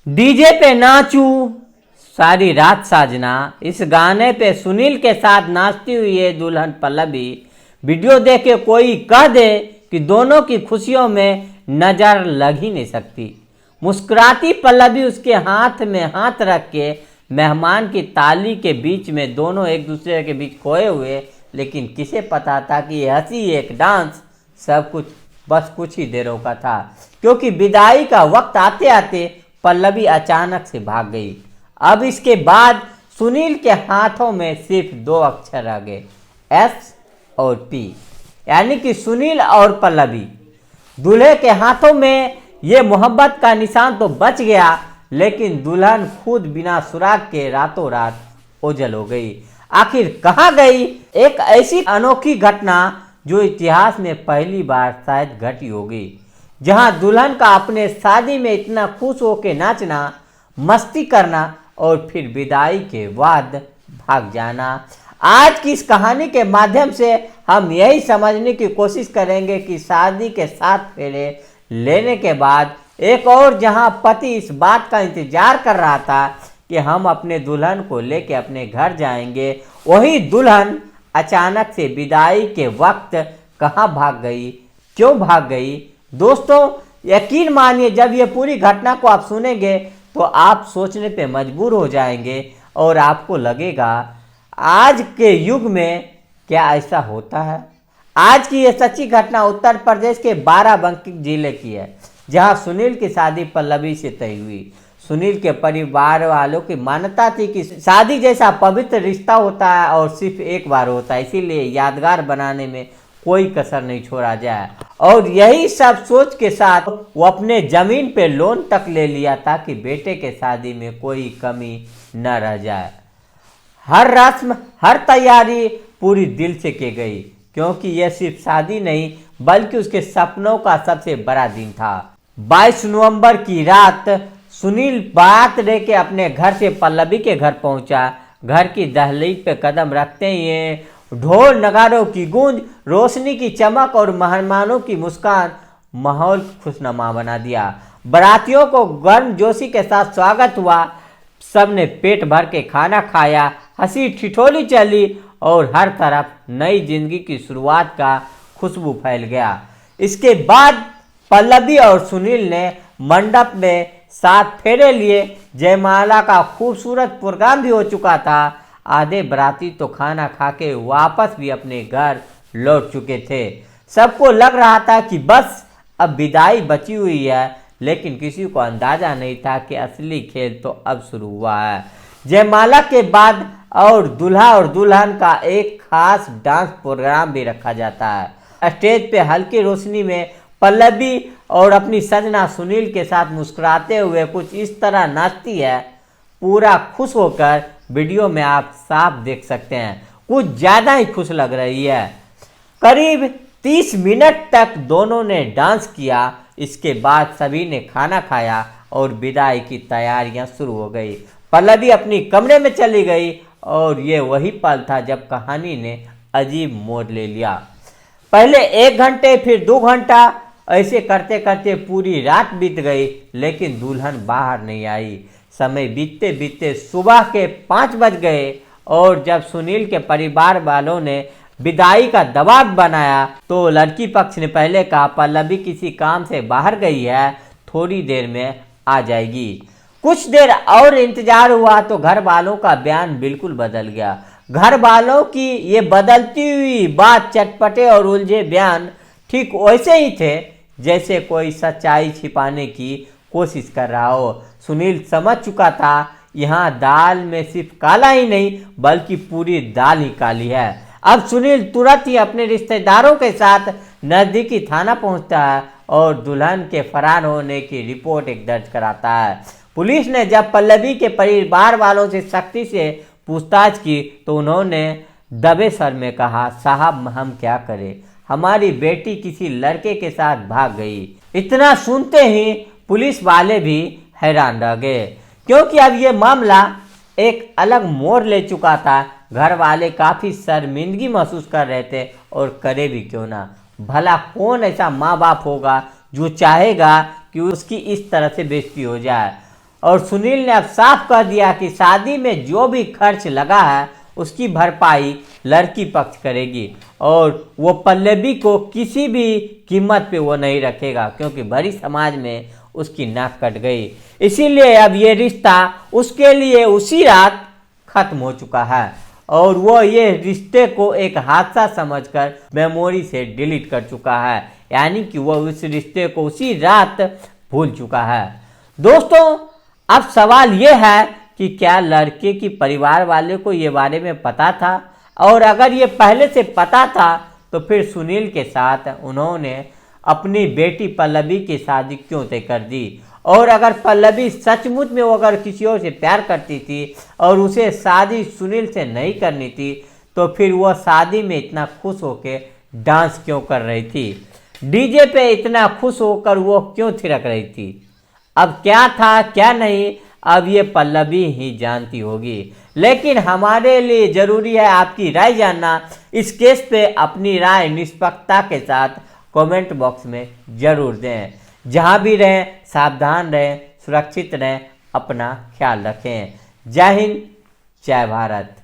DJ पे नाचू सारी रात साजना, इस गाने पे सुनील के साथ नाचती हुई है दुल्हन पल्लवी। वीडियो देख के कोई कह दे कि दोनों की खुशियों में नजर लग ही नहीं सकती। मुस्कुराती पल्लवी उसके हाथ में हाथ रख के मेहमान की ताली के बीच में दोनों एक दूसरे के बीच खोए हुए, लेकिन किसे पता था कि ये हंसी एक डांस सब कुछ बस कुछ ही देरों का था, क्योंकि विदाई का वक्त आते आते पल्लवी अचानक से भाग गई। अब इसके बाद सुनील के हाथों में सिर्फ दो अक्षर रह गए, एस और पी, यानी कि सुनील और पल्लवी। दूल्हे के हाथों में ये मोहब्बत का निशान तो बच गया, लेकिन दुल्हन खुद बिना सुराग के रातों रात ओझल हो गई। आखिर कहाँ गई एक ऐसी अनोखी घटना जो इतिहास में पहली बार शायद घटी होगी, जहां दुल्हन का अपने शादी में इतना खुश होकर नाचना, मस्ती करना और फिर विदाई के बाद भाग जाना। आज की इस कहानी के माध्यम से हम यही समझने की कोशिश करेंगे कि शादी के 7 फेरे लेने के बाद एक और जहां पति इस बात का इंतजार कर रहा था कि हम अपने दुल्हन को लेकर अपने घर जाएंगे, वही दुल्हन अचानक से विदाई के वक्त कहां भाग गई, क्यों भाग गई। दोस्तों यकीन मानिए, जब ये पूरी घटना को आप सुनेंगे तो आप सोचने पे मजबूर हो जाएंगे और आपको लगेगा आज के युग में क्या ऐसा होता है। आज की ये सच्ची घटना उत्तर प्रदेश के बाराबंकी जिले की है, जहां सुनील की शादी पल्लवी से तय हुई। सुनील के परिवार वालों की मान्यता थी कि शादी जैसा पवित्र रिश्ता होता है और सिर्फ एक बार होता है, इसीलिए यादगार बनाने में कोई कसर नहीं छोड़ा जाए। और यही सब सोच के साथ वो अपने जमीन पे लोन तक ले लिया था कि बेटे के शादी में कोई कमी न रह जाए। हर रस्म हर तैयारी पूरी दिल से की गई, क्योंकि यह सिर्फ शादी नहीं बल्कि उसके सपनों का सबसे बड़ा दिन था। 22 नवंबर की रात सुनील बारात लेके अपने घर से पल्लवी के घर पहुंचा। घर की दहलीज पे कदम रखते ही ढोल नगाड़ों की गूंज, रोशनी की चमक और मेहमानों की मुस्कान माहौल खुशनुमा बना दिया। बारातियों को गर्मजोशी के साथ स्वागत हुआ, सबने पेट भर के खाना खाया, हंसी ठिठोली चली और हर तरफ नई जिंदगी की शुरुआत का खुशबू फैल गया। इसके बाद पल्लवी और सुनील ने मंडप में 7 फेरे लिए। जयमाला का खूबसूरत प्रोग्राम भी हो चुका था। आधे बराती तो खाना खा के वापस भी अपने घर लौट चुके थे। सबको लग रहा था कि बस अब विदाई बची हुई है, लेकिन किसी को अंदाजा नहीं था कि असली खेल तो अब शुरू हुआ है। जयमाला के बाद और दूल्हा और दुल्हन का एक खास डांस प्रोग्राम भी रखा जाता है। स्टेज पे हल्की रोशनी में पल्लवी और अपनी सजना सुनील के साथ मुस्कुराते हुए कुछ इस तरह नाचती है, पूरा खुश होकर वीडियो में आप साफ देख सकते हैं। कुछ ज़्यादा ही खुश लग रही है। करीब 30 मिनट तक दोनों ने डांस किया। इसके बाद सभी ने खाना खाया और विदाई की तैयारियां शुरू हो गई। पल्लवी अपनी कमरे में चली गई और ये वही पल था जब कहानी ने अजीब मोड़ ले लिया। पहले 1 घंटे फिर 2 घंटा, ऐसे करते करते पूरी रात बीत गई, लेकिन दुल्हन बाहर नहीं आई। समय बीतते बीतते सुबह के 5 बज गए और जब सुनील के परिवार वालों ने विदाई का दबाव बनाया तो लड़की पक्ष ने पहले कहा पल्लवी किसी काम से बाहर गई है, थोड़ी देर में आ जाएगी। कुछ देर और इंतजार हुआ तो घर वालों का बयान बिल्कुल बदल गया। घर वालों की ये बदलती हुई बात, चटपटे और उलझे बयान ठीक वैसे ही थे जैसे कोई सच्चाई छिपाने की कोशिश कर रहा हो। सुनील समझ चुका था यहाँ दाल में सिर्फ काला ही नहीं बल्कि पूरी दाल ही काली है। अब सुनील तुरंत ही अपने रिश्तेदारों के साथ नजदीकी थाना पहुंचता है और दुल्हन के फरार होने की रिपोर्ट दर्ज कराता है। पुलिस ने जब पल्लवी के परिवार वालों से सख्ती से पूछताछ की तो उन्होंने दबे सर में कहा, साहब हम क्या करें, हमारी बेटी किसी लड़के के साथ भाग गई। इतना सुनते ही पुलिस वाले भी हैरान रह गए, क्योंकि अब ये मामला एक अलग मोड़ ले चुका था। घर वाले काफ़ी शर्मिंदगी महसूस कर रहे थे और करे भी क्यों ना। भला कौन ऐसा माँ बाप होगा जो चाहेगा कि उसकी इस तरह से बेइज्जती हो जाए। और सुनील ने अब साफ कह दिया कि शादी में जो भी खर्च लगा है उसकी भरपाई लड़की पक्ष करेगी और वो पल्लवी को किसी भी कीमत पे वो नहीं रखेगा, क्योंकि भरी समाज में उसकी नाक कट गई। इसीलिए अब ये रिश्ता उसके लिए उसी रात खत्म हो चुका है और वो ये रिश्ते को एक हादसा समझकर मेमोरी से डिलीट कर चुका है, यानी कि वो उस रिश्ते को उसी रात भूल चुका है। दोस्तों, अब सवाल ये है कि क्या लड़के की परिवार वाले को ये बारे में पता था, और अगर ये पहले से पता था तो फिर सुनील के साथ उन्होंने अपनी बेटी पल्लवी की शादी क्यों तय कर दी, और अगर पल्लवी सचमुच में वो अगर किसी और से प्यार करती थी और उसे शादी सुनील से नहीं करनी थी तो फिर वह शादी में इतना खुश होकर डांस क्यों कर रही थी, डीजे पे इतना खुश होकर वो क्यों थिरक रही थी। अब क्या था क्या नहीं, अब ये पल्लवी ही जानती होगी, लेकिन हमारे लिए जरूरी है आपकी राय जानना। इस केस पे अपनी राय निष्पक्षता के साथ कमेंट बॉक्स में जरूर दें। जहां भी रहें सावधान रहें, सुरक्षित रहें, अपना ख्याल रखें। जय हिंद, जय भारत।